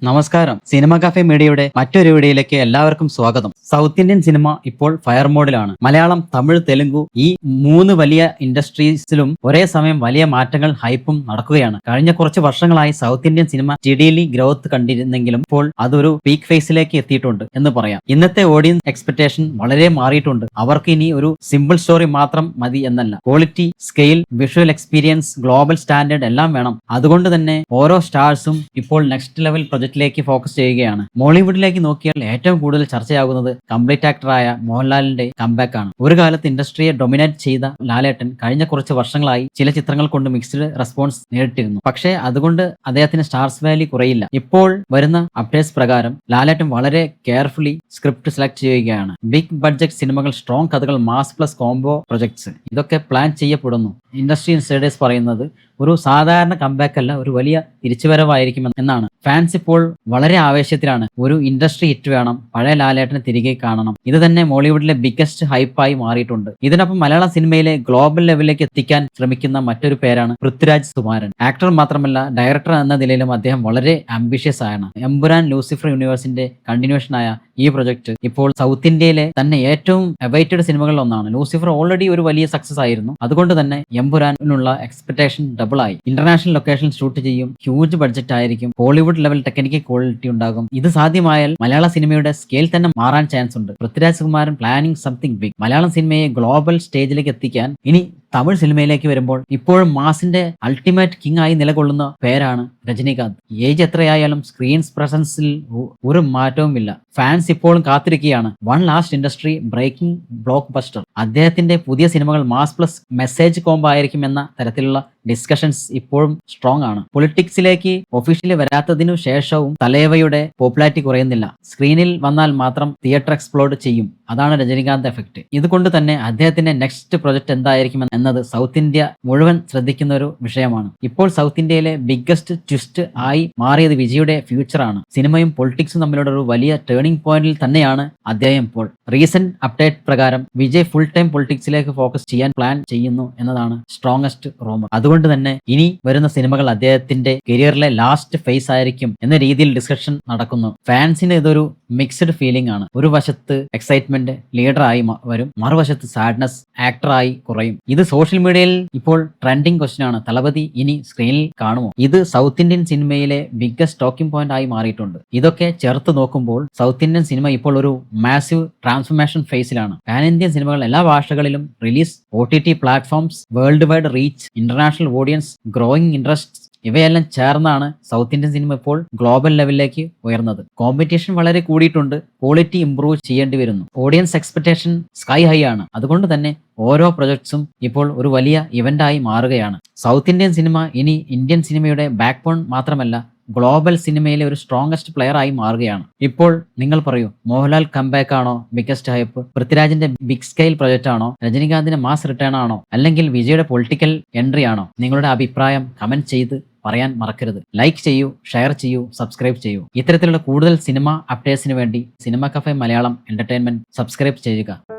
നമസ്കാരം. Cinema cafe മീഡിയയുടെ മറ്റൊരു വീഡിയോയിലേക്ക് എല്ലാവർക്കും സ്വാഗതം. സൗത്ത് ഇന്ത്യൻ സിനിമ ഇപ്പോൾ ഫയർ മോഡിലാണ്. മലയാളം, തമിഴ്, തെലുങ്കു ഈ മൂന്ന് വലിയ ഇൻഡസ്ട്രീസിലും ഒരേ സമയം വലിയ മാറ്റങ്ങൾ ഹൈപ്പും നടക്കുകയാണ്. കഴിഞ്ഞ കുറച്ച് വർഷങ്ങളായി south Indian cinema steadily growth കണ്ടിരുന്നെങ്കിലും ഇപ്പോൾ അതൊരു പീക്ക് ഫേസിലേക്ക് എത്തിയിട്ടുണ്ട് എന്ന് പറയാം. ഇന്നത്തെ ഓഡിയൻസ് എക്സ്പെക്ടേഷൻ വളരെ മാറിയിട്ടുണ്ട്. അവർക്ക് ഇനി ഒരു സിമ്പിൾ സ്റ്റോറി മാത്രം മതി എന്നല്ല, quality, scale, visual experience, global standard എല്ലാം വേണം. അതുകൊണ്ട് തന്നെ ഓരോ സ്റ്റാർസും ഇപ്പോൾ നെക്സ്റ്റ് ലെവൽ പ്രൊജക്റ്റിലേക്ക് ഫോക്കസ് ചെയ്യുകയാണ്. മോളിവുഡിലേക്ക് നോക്കിയാൽ ഏറ്റവും കൂടുതൽ ചർച്ചയാകുന്നത് കംപ്ലീറ്റ് ആക്ടറായ മോഹൻലാലിന്റെ കംബാക്ക് ആണ്. ഒരു കാലത്ത് ഇൻഡസ്ട്രിയെ ഡൊമിനേറ്റ് ചെയ്ത ലാലേട്ടൻ കഴിഞ്ഞ കുറച്ച് വർഷങ്ങളായി ചില ചിത്രങ്ങൾ കൊണ്ട് മിക്സ്ഡ് റെസ്പോൺസ് നേരിട്ടിരുന്നു. പക്ഷേ അതുകൊണ്ട് അദ്ദേഹത്തിന് സ്റ്റാർസ് വാല്യൂ കുറയില്ല. ഇപ്പോൾ വരുന്ന അപ്ഡേറ്റ്സ് പ്രകാരം ലാലേട്ടൻ വളരെ കെയർഫുള്ളി സ്ക്രിപ്റ്റ് സെലക്ട് ചെയ്യുകയാണ്. ബിഗ് ബഡ്ജറ്റ് സിനിമകൾ, സ്ട്രോങ് കഥകൾ, മാസ് പ്ലസ് കോംബോ പ്രൊജക്ട്സ് ഇതൊക്കെ പ്ലാൻ ചെയ്യപ്പെടുന്നു. ഇൻഡസ്ട്രി ഇൻസൈഡേഴ്സ് പറയുന്നത് ഒരു സാധാരണ കംബാക്ക് അല്ല, ഒരു വലിയ തിരിച്ചുവരവായിരിക്കും എന്നാണ്. ഫാൻസ് ഇപ്പോൾ വളരെ ആവേശത്തിലാണ്. ഒരു ഇൻഡസ്ട്രി ഹിറ്റ് വേണം, പഴയ ലാലേട്ടനെ തിരികെ കാണണം. ഇത് തന്നെ മോളിവുഡിലെ ബിഗ്ഗസ്റ്റ് ഹൈപ്പായി മാറിയിട്ടുണ്ട്. ഇതിനൊപ്പം മലയാള സിനിമയിലെ ഗ്ലോബൽ ലെവലിലേക്ക് എത്തിക്കാൻ ശ്രമിക്കുന്ന മറ്റൊരു പേരാണ് പൃഥ്വിരാജ് സുകുമാരൻ. ആക്ടർ മാത്രമല്ല, ഡയറക്ടർ എന്ന നിലയിലും അദ്ദേഹം വളരെ ആംബിഷ്യസ് ആണ്. എമ്പുരാൻ ലൂസിഫർ യൂണിവേഴ്സിന്റെ കണ്ടിന്യൂഷനായ ഈ പ്രൊജക്ട് ഇപ്പോൾ സൗത്ത് ഇന്ത്യയിലെ തന്നെ ഏറ്റവും അവൈറ്റഡ് സിനിമകളിൽ ഒന്നാണ്. ലൂസിഫർ ഓൾറെഡി ഒരു വലിയ സക്സസ് ആയിരുന്നു. അതുകൊണ്ട് തന്നെ എമ്പുരാനുള്ള എക്സ്പെക്ടേഷൻ ഡബിൾ ആയി. ഇന്റർനാഷണൽ ലൊക്കേഷൻ ഷൂട്ട് ചെയ്യും, ഹ്യൂജ് ബഡ്ജറ്റ് ആയിരിക്കും, ഹോളിവുഡ് ലെവൽ ടെക്നിക്കൽ ക്വാളിറ്റി ഉണ്ടാകും. ഇത് സാധ്യമായാൽ മലയാള സിനിമയുടെ സ്കെയിൽ തന്നെ മാറാൻ ചാൻസ് ഉണ്ട്. Prithviraj Sukumaran planning something big. Malayalam സിനിമയെ ഗ്ലോബൽ സ്റ്റേജിലേക്ക് എത്തിക്കാൻ. ഇനി തമിഴ് സിനിമയിലേക്ക് വരുമ്പോൾ ഇപ്പോഴും മാസിന്റെ അൾട്ടിമേറ്റ് കിങ് ആയി നിലകൊള്ളുന്ന പേരാണ് രജനീകാന്ത്. ഏജ് എത്രയായാലും സ്ക്രീൻ പ്രസൻസിൽ ഒരു മാറ്റവും ഇല്ല. ഫാൻസ് ഇപ്പോഴും കാത്തിരിക്കുകയാണ്. One last industry breaking blockbuster. അദ്ദേഹത്തിന്റെ പുതിയ സിനിമകൾ മാസ് പ്ലസ് മെസ്സേജ് കോംബോ ആയിരിക്കും എന്ന തരത്തിലുള്ള ഡിസ്കഷൻസ് ഇപ്പോഴും സ്ട്രോങ് ആണ്. പൊളിറ്റിക്സിലേക്ക് ഒഫീഷ്യലി വരാത്തതിനു ശേഷവും തലേവയുടെ പോപ്പുലാരിറ്റി കുറയുന്നില്ല. സ്ക്രീനിൽ വന്നാൽ മാത്രം തിയേറ്റർ എക്സ്പ്ലോഡ് ചെയ്യും. അതാണ് രജനീകാന്ത് എഫക്ട്. ഇതുകൊണ്ട് തന്നെ അദ്ദേഹത്തിന്റെ നെക്സ്റ്റ് പ്രൊജക്ട് എന്തായിരിക്കും എന്നത് സൗത്ത് ഇന്ത്യ മുഴുവൻ ശ്രദ്ധിക്കുന്ന ഒരു വിഷയമാണ്. ഇപ്പോൾ സൗത്ത് ഇന്ത്യയിലെ ബിഗ്ഗസ്റ്റ് ട്വിസ്റ്റ് ആയി മാറിയത് വിജയുടെ ഫ്യൂച്ചറാണ്. സിനിമയും പൊളിറ്റിക്സും തമ്മിലുള്ള ഒരു വലിയ ടേണിംഗ് പോയിന്റിൽ തന്നെയാണ് അദ്ദേഹം ഇപ്പോൾ. റീസെന്റ് അപ്ഡേറ്റ് പ്രകാരം വിജയ് ഫുൾ ടൈം പൊളിറ്റിക്സിലേക്ക് ഫോക്കസ് ചെയ്യാൻ പ്ലാൻ ചെയ്യുന്നു എന്നതാണ് സ്ട്രോങ്ങസ്റ്റ് റൂമർ. അതുകൊണ്ട് തന്നെ ഇനി വരുന്ന സിനിമകൾ അദ്ദേഹത്തിന്റെ കരിയറിലെ ലാസ്റ്റ് ഫേസ് ആയിരിക്കും എന്ന രീതിയിൽ ഡിസ്കഷൻ നടക്കുന്നു. ഫാൻസിന് ഇതൊരു മിക്സ്ഡ് ഫീലിംഗ് ആണ്. ഒരു വശത്ത് എക്സൈറ്റ്മെന്റ് ലീഡറായി വരും, മറുവശത്ത് സാഡ്നസ് ആക്ടറായി കുറയും. ഇത് സോഷ്യൽ മീഡിയയിൽ ഇപ്പോൾ ട്രെൻഡിങ് ക്വസ്റ്റ്യൻ ആണ്. തലപതി ഇനി സ്ക്രീനിൽ കാണുമോ? ഇത് സൗത്ത് ഇന്ത്യൻ സിനിമയിലെ ബിഗ്ഗസ്റ്റ് ടോക്കിംഗ് പോയിന്റ് ആയി മാറിയിട്ടുണ്ട്. ഇതൊക്കെ ചേർത്ത് നോക്കുമ്പോൾ സൗത്ത് ഇന്ത്യൻ സിനിമ ഇപ്പോൾ ഒരു മാസീവ് ട്രാൻസ്ഫോർമേഷൻ ഫേസിലാണ്. പാൻ ഇന്ത്യൻ സിനിമകൾ എല്ലാ ഭാഷകളിലും release, OTT platforms, world wide reach, international audience, growing interest ഇവയെല്ലാം ചേർന്നാണ് സൗത്ത് ഇന്ത്യൻ സിനിമ ഇപ്പോൾ ഗ്ലോബൽ ലെവലിലേക്ക് ഉയർന്നത്. കോമ്പറ്റീഷൻ വളരെ കൂടിയിട്ടുണ്ട്, ക്വാളിറ്റി ഇംപ്രൂവ് ചെയ്യേണ്ടി വരുന്നു, ഓഡിയൻസ് എക്സ്പെക്ടേഷൻ സ്കൈ ഹൈ ആണ്. അതുകൊണ്ട് തന്നെ ഓരോ പ്രൊജക്ട്സും ഇപ്പോൾ ഒരു വലിയ ഇവന്റായി മാറുകയാണ്. സൗത്ത് ഇന്ത്യൻ സിനിമ ഇനി ഇന്ത്യൻ സിനിമയുടെ ബാക്ക് ബോൺ മാത്രമല്ല, ഗ്ലോബൽ സിനിമയിലെ ഒരു സ്ട്രോങ്ങസ്റ്റ് പ്ലെയർ ആയി മാറുകയാണ്. ഇപ്പോൾ നിങ്ങൾ പറയൂ, മോഹൻലാൽ കംബാക്ക് ആണോ ബിഗ്ഗസ്റ്റ് ഹൈപ്പ്? പൃഥ്വിരാജിന്റെ ബിഗ് സ്കെയിൽ പ്രൊജക്ട് ആണോ? രജനീകാന്തിന്റെ മാസ് റിട്ടേൺ ആണോ? അല്ലെങ്കിൽ വിജയുടെ പൊളിറ്റിക്കൽ എൻട്രി ആണോ? നിങ്ങളുടെ അഭിപ്രായം കമന്റ് ചെയ്ത് പറയാൻ മറക്കരുത്. ലൈക്ക് ചെയ്യൂ, ഷെയർ ചെയ്യൂ, സബ്സ്ക്രൈബ് ചെയ്യൂ. ഇത്തരത്തിലുള്ള കൂടുതൽ സിനിമ അപ്ഡേറ്റ്സിന് വേണ്ടി cinema cafe Malayalam entertainment subscribe ചെയ്യുക.